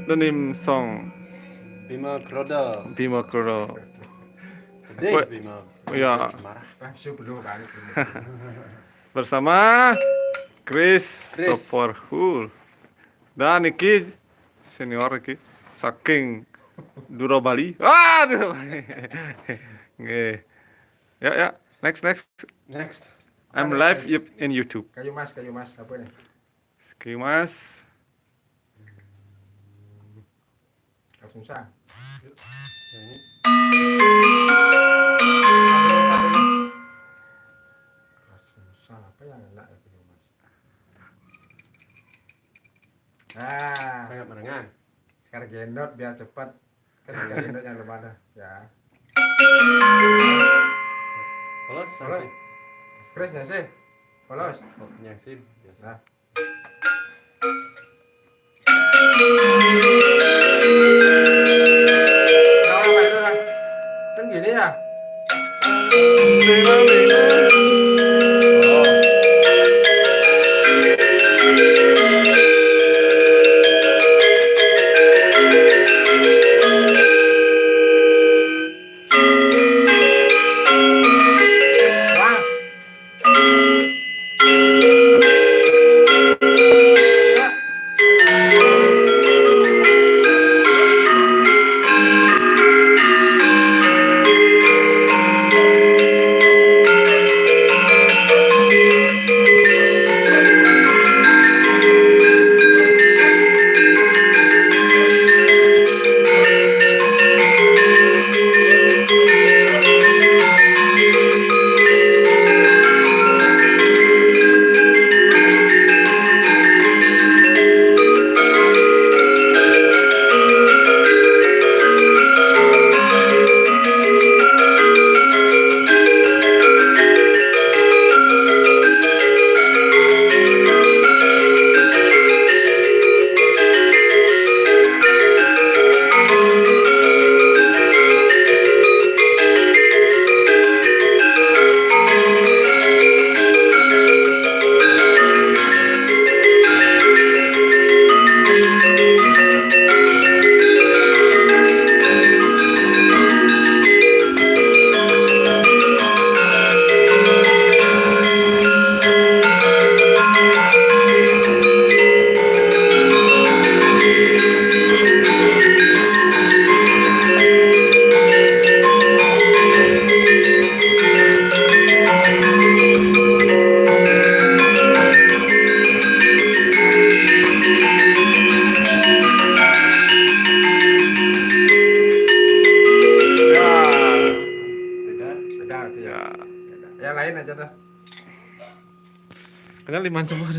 pseudonym song Bima Krodo. Bima Kuro. Gede Bima. Ya, Marah. Belum kali. bersama Chris Chris. Toporhul dan iki senior iki saking Duro Bali. Duro Bali. Nggih. Ya, next. Next. I'm live in YouTube. Kayu mas apa nih? Skimas. Langsung sah. Yang ini. Langsung sah apa yang enak ya kayu mas? Nah, Sangat menengan. sekarang gendot biar cepat. Kan sekarang gendot yang belum ada. Ya. Polos Polos. sih. Chris nggak sih? Polos. Yang sih biasa. Nah. Kan gini ya. Wah. Beda. Ya. Yang lain aja tuh. Kan 5 semua.